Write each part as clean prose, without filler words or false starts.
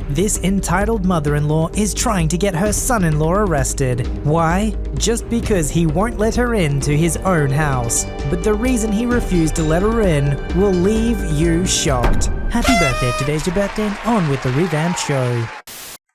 This entitled mother-in-law is trying to get her son-in-law arrested. Why? Just because he won't let her into his own house. But the reason he refused to let her in will leave you shocked. Happy birthday, today's your birthday, and on with the revamped show.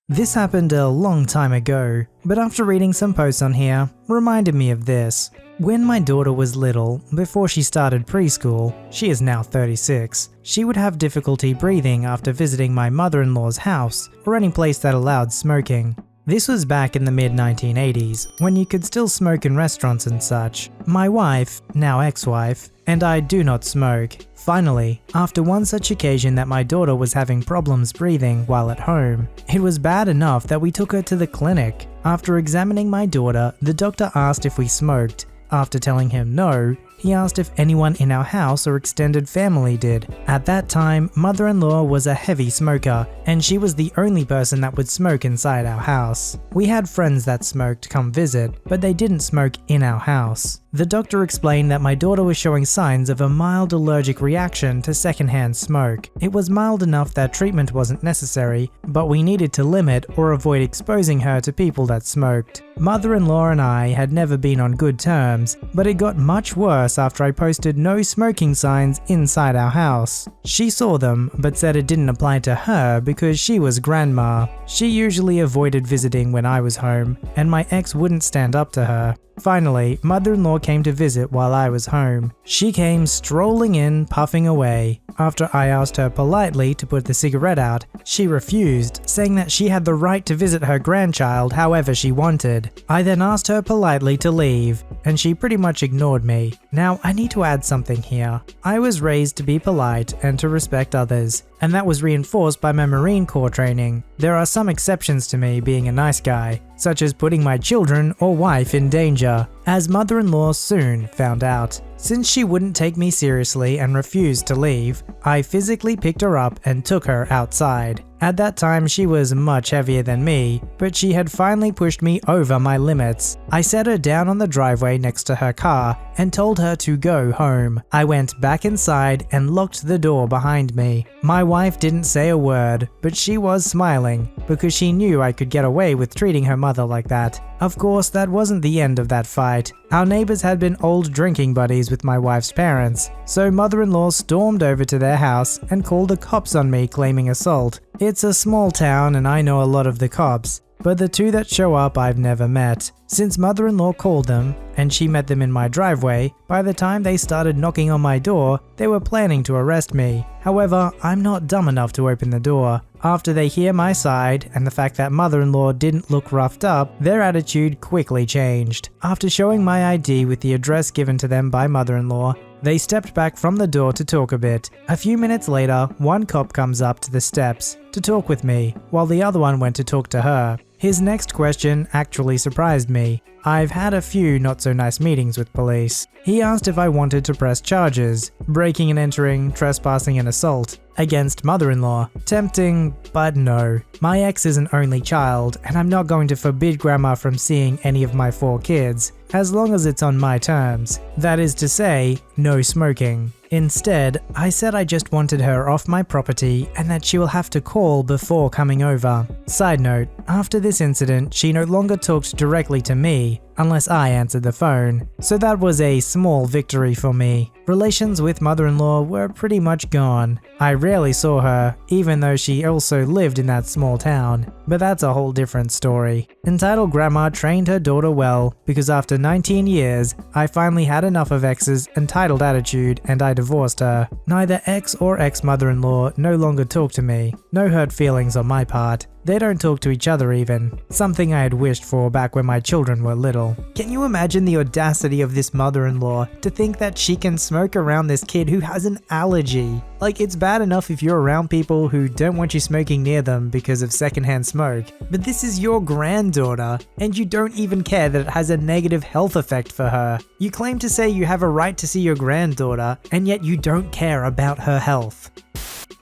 This happened a long time ago, but after reading some posts on here, reminded me of this. When my daughter was little, before she started preschool, she is now 36, she would have difficulty breathing after visiting my mother-in-law's house or any place that allowed smoking. This was back in the mid-1980s, when you could still smoke in restaurants and such. My wife, now ex-wife, and I do not smoke. Finally, after one such occasion that my daughter was having problems breathing while at home, it was bad enough that we took her to the clinic. After examining my daughter, the doctor asked if we smoked. After telling him no, he asked if anyone in our house or extended family did. At that time, mother-in-law was a heavy smoker, and she was the only person that would smoke inside our house. We had friends that smoked come visit, but they didn't smoke in our house. The doctor explained that my daughter was showing signs of a mild allergic reaction to secondhand smoke. It was mild enough that treatment wasn't necessary, but we needed to limit or avoid exposing her to people that smoked. Mother-in-law and I had never been on good terms, but it got much worse after I posted no smoking signs inside our house. She saw them, but said it didn't apply to her because she was grandma. She usually avoided visiting when I was home, and my ex wouldn't stand up to her. Finally, mother-in-law came to visit while I was home. She came strolling in, puffing away. After I asked her politely to put the cigarette out, she refused, saying that she had the right to visit her grandchild however she wanted. I then asked her politely to leave, and she pretty much ignored me. Now, I need to add something here. I was raised to be polite and to respect others, and that was reinforced by my Marine Corps training. There are some exceptions to me being a nice guy, such as putting my children or wife in danger, as mother-in-law soon found out. Since she wouldn't take me seriously and refused to leave, I physically picked her up and took her outside. At that time, she was much heavier than me, but she had finally pushed me over my limits. I set her down on the driveway next to her car and told her to go home. I went back inside and locked the door behind me. My wife didn't say a word, but she was smiling because she knew I could get away with treating her mother like that. Of course, that wasn't the end of that fight. Our neighbors had been old drinking buddies with my wife's parents, so mother-in-law stormed over to their house and called the cops on me claiming assault. It's a small town and I know a lot of the cops, but the two that show up I've never met. Since mother-in-law called them, and she met them in my driveway, by the time they started knocking on my door, they were planning to arrest me. However, I'm not dumb enough to open the door. After they hear my side, and the fact that mother-in-law didn't look roughed up, their attitude quickly changed. After showing my ID with the address given to them by mother-in-law, they stepped back from the door to talk a bit. A few minutes later, one cop comes up to the steps to talk with me, while the other one went to talk to her. His next question actually surprised me. I've had a few not so nice meetings with police. He asked if I wanted to press charges, breaking and entering, trespassing and assault, against mother-in-law. Tempting, but no. My ex is an only child, and I'm not going to forbid grandma from seeing any of my 4 kids, as long as it's on my terms. That is to say, no smoking. Instead, I said I just wanted her off my property and that she will have to call before coming over. Side note, after this incident, she no longer talked directly to me, unless I answered the phone, so that was a small victory for me. Relations with mother-in-law were pretty much gone. I rarely saw her, even though she also lived in that small town, but that's a whole different story. Entitled grandma trained her daughter well, because after 19 years, I finally had enough of ex's entitled attitude and I divorced her. Neither ex or ex-mother-in-law no longer talk to me. No hurt feelings on my part. They don't talk to each other even. Something I had wished for back when my children were little. Can you imagine the audacity of this mother-in-law to think that she can smoke around this kid who has an allergy? Like, it's bad enough if you're around people who don't want you smoking near them because of secondhand smoke, but this is your granddaughter, and you don't even care that it has a negative health effect for her. You claim to say you have a right to see your granddaughter, and yet you don't care about her health.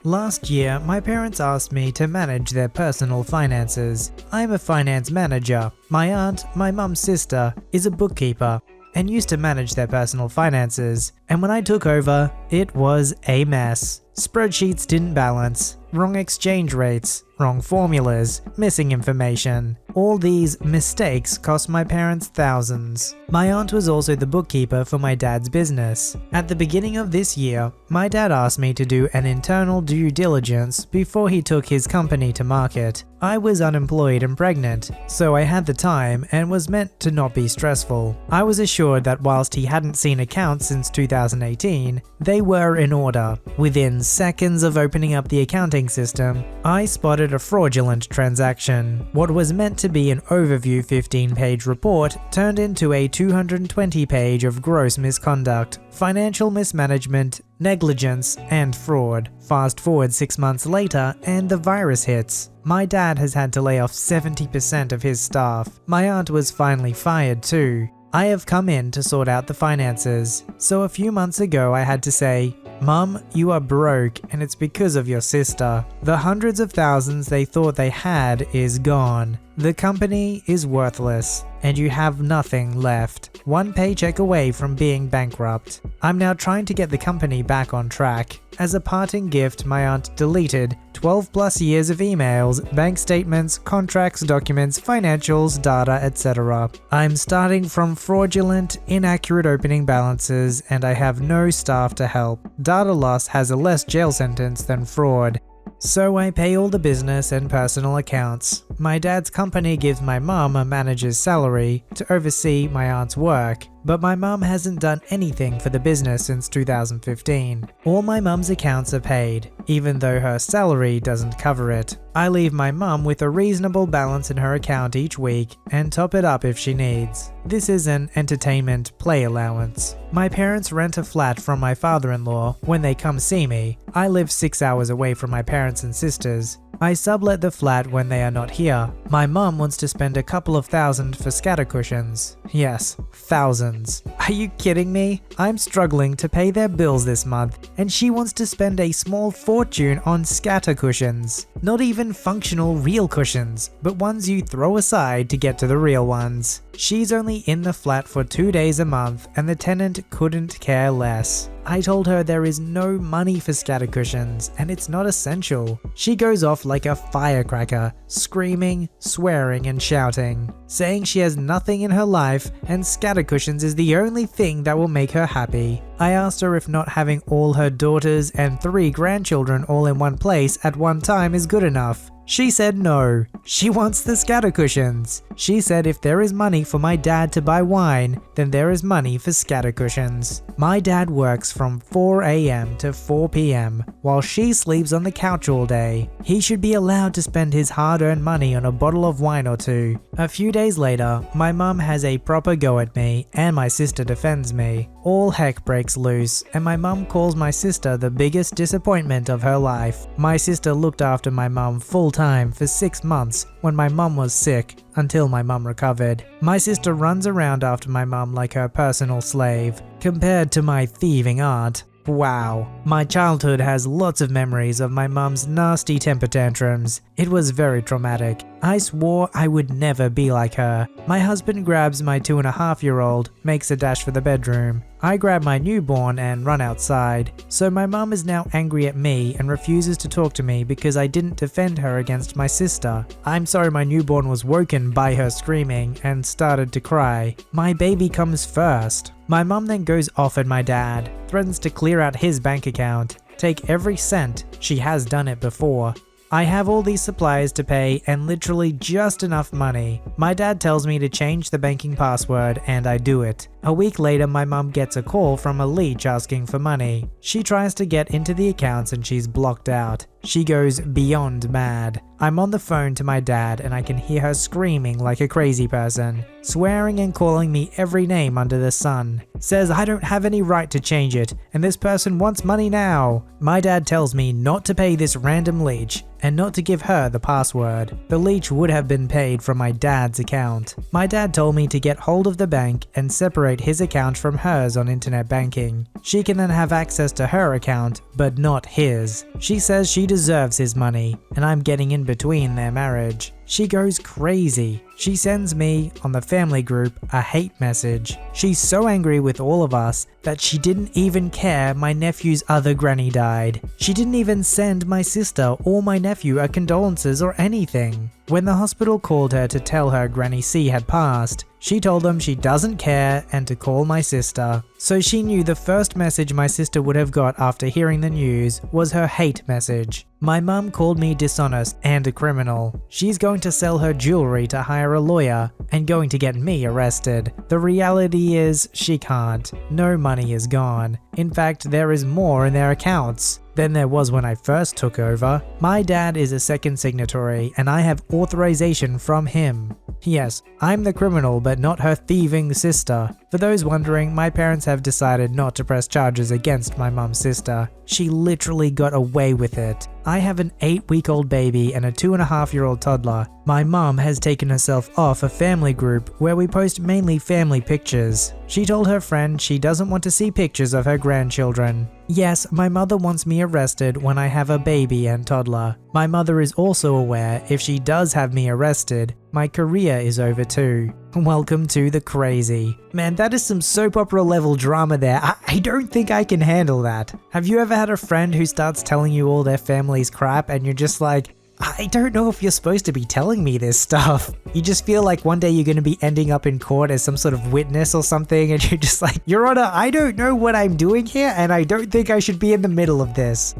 Last year, my parents asked me to manage their personal finances. I'm a finance manager. My aunt, my mum's sister, is a bookkeeper and used to manage their personal finances. And when I took over, it was a mess. Spreadsheets didn't balance. wrong exchange rates, wrong formulas, missing information. All these mistakes cost my parents thousands. My aunt was also the bookkeeper for my dad's business. At the beginning of this year, my dad asked me to do an internal due diligence before he took his company to market. I was unemployed and pregnant, so I had the time and was meant to not be stressful. I was assured that whilst he hadn't seen accounts since 2018, they were in order. Within seconds of opening up the accounting system, I spotted a fraudulent transaction. What was meant to be an overview 15-page report turned into a 220-page of gross misconduct, financial mismanagement, negligence, and fraud. Fast forward 6 months later and the virus hits. My dad has had to lay off 70% of his staff. My aunt was finally fired too. I have come in to sort out the finances. So a few months ago I had to say, "Mum, you are broke and it's because of your sister. The hundreds of thousands they thought they had is gone. The company is worthless and you have nothing left. One paycheck away from being bankrupt. I'm now trying to get the company back on track." As a parting gift, my aunt deleted 12 plus years of emails, bank statements, contracts, documents, financials, data, etc. I'm starting from fraudulent, inaccurate opening balances and I have no staff to help. Data loss has a less jail sentence than fraud. So I pay all the business and personal accounts. My dad's company gives my mum a manager's salary to oversee my aunt's work, but my mum hasn't done anything for the business since 2015. All my mum's accounts are paid, even though her salary doesn't cover it. I leave my mum with a reasonable balance in her account each week and top it up if she needs. This is an entertainment play allowance. My parents rent a flat from my father-in-law when they come see me. I live 6 hours away from my parents and sisters. I sublet the flat when they are not here. My mum wants to spend a couple of $1,000 for scatter cushions. Yes, thousands. Are you kidding me? I'm struggling to pay their bills this month, and she wants to spend a small fortune on scatter cushions. Not even functional real cushions, but ones you throw aside to get to the real ones. She's only in the flat for 2 days a month, and the tenant couldn't care less. I told her there is no money for scatter cushions and it's not essential. She goes off like a firecracker, screaming, swearing and shouting, saying she has nothing in her life and scatter cushions is the only thing that will make her happy. I asked her if not having all her daughters and 3 grandchildren all in one place at one time is good enough. She said no. She wants the scatter cushions. She said if there is money for my dad to buy wine, then there is money for scatter cushions. My dad works from 4 AM to 4 PM, while she sleeps on the couch all day. He should be allowed to spend his hard-earned money on a bottle of wine or 2. A few days later, my mum has a proper go at me, and my sister defends me. All heck breaks loose, and my mum calls my sister the biggest disappointment of her life. My sister looked after my mum full-time for 6 months when my mum was sick, until my mum recovered. My sister runs around after my mum like her personal slave, compared to my thieving aunt. Wow. My childhood has lots of memories of my mum's nasty temper tantrums. It was very traumatic. I swore I would never be like her. My husband grabs my 2.5-year-old, makes a dash for the bedroom. I grab my newborn and run outside. So my mum is now angry at me and refuses to talk to me because I didn't defend her against my sister. I'm sorry my newborn was woken by her screaming and started to cry. My baby comes first. My mum then goes off at my dad, threatens to clear out his bank account, take every cent. She has done it before. I have all these supplies to pay and literally just enough money. My dad tells me to change the banking password and I do it. A week later, my mum gets a call from a leech asking for money. She tries to get into the accounts and she's blocked out. She goes beyond mad. I'm on the phone to my dad and I can hear her screaming like a crazy person, swearing and calling me every name under the sun. Says I don't have any right to change it and this person wants money now. My dad tells me not to pay this random leech and not to give her the password. The leech would have been paid from my dad's account. My dad told me to get hold of the bank and separate his account from hers on internet banking. She can then have access to her account, but not his. She says she deserves his money, and I'm getting in between their marriage. she goes crazy. She sends me, on the family group, a hate message. She's so angry with all of us that she didn't even care my nephew's other granny died. She didn't even send my sister or my nephew a condolences or anything. When the hospital called her to tell her Granny C had passed, she told them she doesn't care and to call my sister. So she knew the first message my sister would have got after hearing the news was her hate message. My mum called me dishonest and a criminal. She's going to sell her jewelry to hire a lawyer and going to get me arrested. The reality is she can't. No money is gone. In fact, there is more in their accounts than there was when I first took over. My dad is a second signatory and I have authorization from him. Yes, I'm the criminal but not her thieving sister. For those wondering, my parents have decided not to press charges against my mum's sister. She literally got away with it. I have an 8-week-old baby and a 2.5-year-old toddler. My mum has taken herself off a family group where we post mainly family pictures. She told her friend she doesn't want to see pictures of her grandchildren. Yes, my mother wants me arrested when I have a baby and toddler. My mother is also aware if she does have me arrested, my career is over too. Welcome to the crazy. Man, that is some soap opera level drama there. I don't think I can handle that. Have you ever had a friend who starts telling you all their family's crap and you're just like, I don't know if you're supposed to be telling me this stuff. You just feel like one day you're going to be ending up in court as some sort of witness or something and you're just like, Your Honor, I don't know what I'm doing here and I don't think I should be in the middle of this.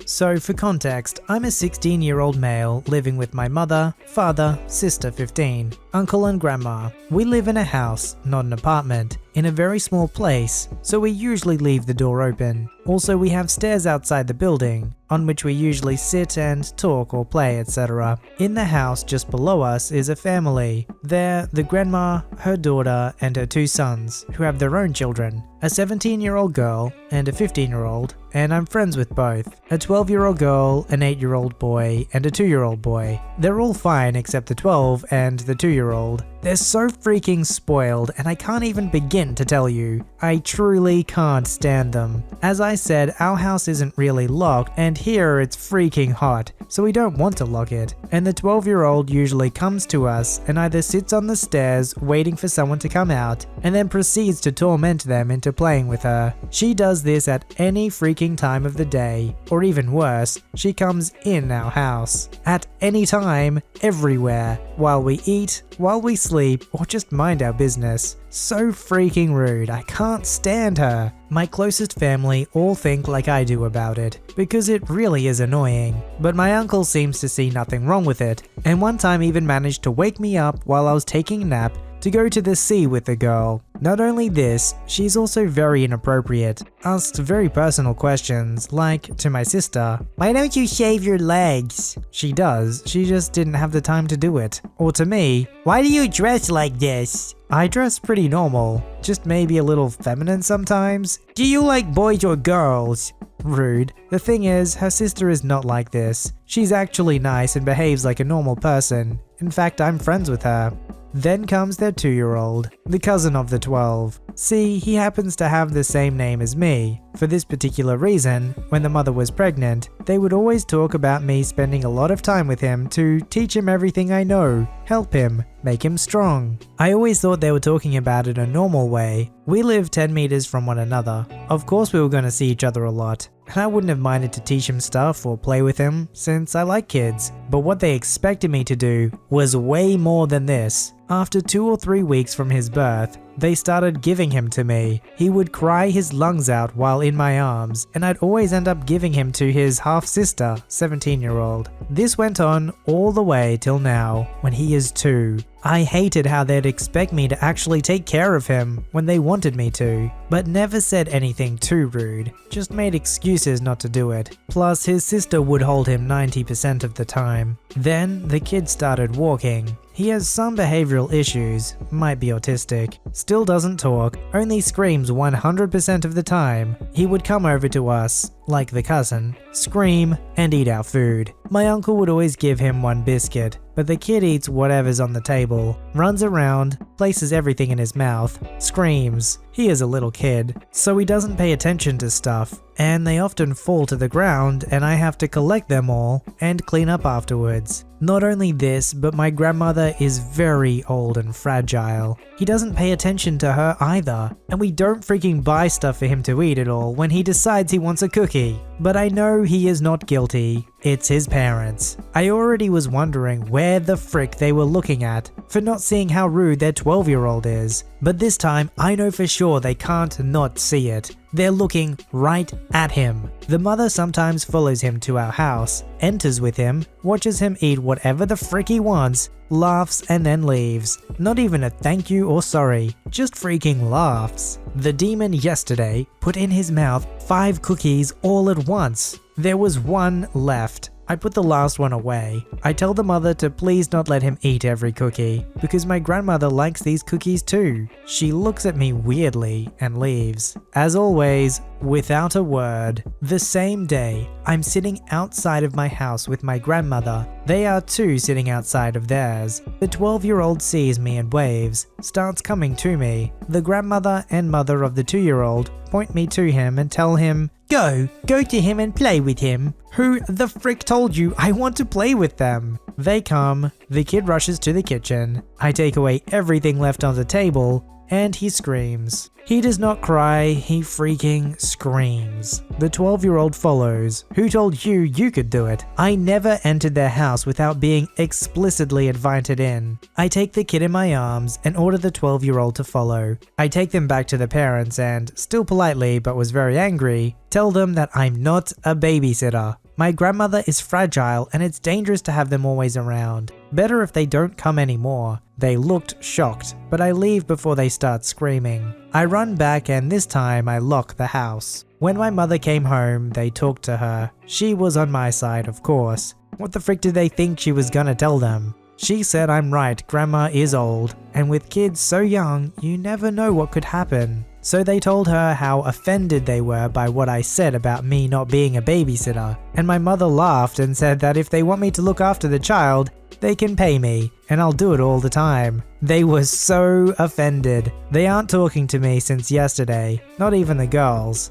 So for context, I'm a 16-year-old male living with my mother, father, sister 15, uncle and grandma. We live in a house, not an apartment, in a very small place, so we usually leave the door open. Also, we have stairs outside the building, on which we usually sit and talk or play, etc. In the house just below us is a family. There, the grandma, her daughter, and her 2 sons, who have their own children. A 17-year-old girl and a 15-year-old, and I'm friends with both. A 12-year-old girl, an 8-year-old boy, and a 2-year-old boy. They're all fine except the 12 and the 2-year-old. They're so freaking spoiled and I can't even begin to tell you. I truly can't stand them. As I said, our house isn't really locked and here it's freaking hot, so we don't want to lock it. And the 12-year-old usually comes to us and either sits on the stairs waiting for someone to come out and then proceeds to torment them into playing with her. She does this at any freaking time of the day, or even worse, she comes in our house. At any time, everywhere, while we eat, while we sleep, or just mind our business. So freaking rude, I can't stand her. My closest family all think like I do about it, because it really is annoying. But my uncle seems to see nothing wrong with it, and one time even managed to wake me up while I was taking a nap to go to the sea with the girl. Not only this, she's also very inappropriate. Asks very personal questions, like to my sister, "Why don't you shave your legs?" She does, she just didn't have the time to do it. Or to me, "Why do you dress like this?" I dress pretty normal, just maybe a little feminine sometimes. "Do you like boys or girls?" Rude. The thing is, her sister is not like this. She's actually nice and behaves like a normal person. In fact, I'm friends with her. Then comes their 2-year-old, the cousin of the 12. See, he happens to have the same name as me. For this particular reason, when the mother was pregnant, they would always talk about me spending a lot of time with him to teach him everything I know, help him, make him strong. I always thought they were talking about it a normal way. We live 10 meters from one another. Of course we were going to see each other a lot, and I wouldn't have minded to teach him stuff or play with him, since I like kids. But what they expected me to do was way more than this. After 2 or 3 weeks from his birth, they started giving him to me. He would cry his lungs out while in my arms, and I'd always end up giving him to his half-sister, 17-year-old. This went on all the way till now, when he is 2. I hated how they'd expect me to actually take care of him when they wanted me to, but never said anything too rude, just made excuses not to do it. Plus, his sister would hold him 90% of the time. Then, the kid started walking. He has some behavioral issues, might be autistic, still doesn't talk, only screams 100% of the time. He would come over to us, like the cousin, scream, and eat our food. My uncle would always give him one biscuit, but the kid eats whatever's on the table, runs around, places everything in his mouth, screams. He is a little kid, so he doesn't pay attention to stuff, and they often fall to the ground and I have to collect them all and clean up afterwards. Not only this, but my grandmother is very old and fragile. He doesn't pay attention to her either, and we don't freaking buy stuff for him to eat at all when he decides he wants a cookie. But I know he is not guilty. It's his parents. I already was wondering where the frick they were looking at for not seeing how rude their 12-year-old is. But this time, I know for sure they can't not see it. They're looking right at him. The mother sometimes follows him to our house, enters with him, watches him eat whatever the frick he wants, laughs and then leaves. Not even a thank you or sorry, just freaking laughs. The demon yesterday put in his mouth 5 cookies all at once. There was one left. I put the last one away. I tell the mother to please not let him eat every cookie, because my grandmother likes these cookies too. She looks at me weirdly and leaves. As always, without a word. The same day, I'm sitting outside of my house with my grandmother. They are too sitting outside of theirs. The 12-year-old sees me and waves, starts coming to me. The grandmother and mother of the 2-year-old point me to him and tell him, Go to him and play with him. Who the frick told you I want to play with them? They come, the kid rushes to the kitchen. I take away everything left on the table, and he screams. He does not cry, he freaking screams. The 12-year-old follows. Who told you you could do it? I never entered their house without being explicitly invited in. I take the kid in my arms and order the 12-year-old to follow. I take them back to the parents and, still politely but was very angry, tell them that I'm not a babysitter. My grandmother is fragile and it's dangerous to have them always around. Better if they don't come anymore. They looked shocked, but I leave before they start screaming. I run back and this time I lock the house. When my mother came home, they talked to her. She was on my side, of course. What the frick did they think she was gonna tell them? She said I'm right, grandma is old, and with kids so young, you never know what could happen. So they told her how offended they were by what I said about me not being a babysitter, and my mother laughed and said that if they want me to look after the child, they can pay me, and I'll do it all the time. They were so offended. They aren't talking to me since yesterday, not even the girls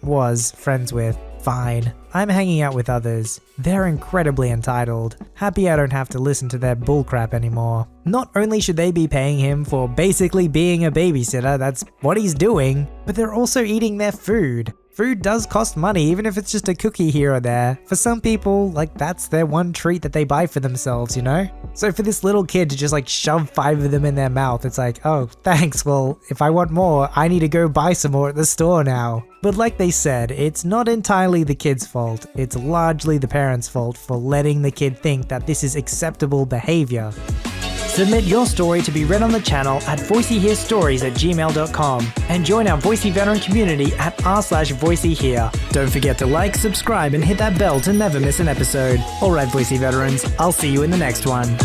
was friends with. Fine, I'm hanging out with others. They're incredibly entitled. Happy I don't have to listen to their bullcrap anymore. Not only should they be paying him for basically being a babysitter, that's what he's doing, but they're also eating their food. Food does cost money, even if it's just a cookie here or there. For some people, that's their one treat that they buy for themselves, you know? So for this little kid to just shove 5 of them in their mouth, it's like, oh, thanks, well, if I want more, I need to go buy some more at the store now. But like they said, it's not entirely the kid's fault, it's largely the parents' fault for letting the kid think that this is acceptable behavior. Submit your story to be read on the channel at VoiceyHereStories@gmail.com and join our Voicey veteran community at r/VoiceyHere. Don't forget to like, subscribe, and hit that bell to never miss an episode. Alright, Voicey veterans, I'll see you in the next one.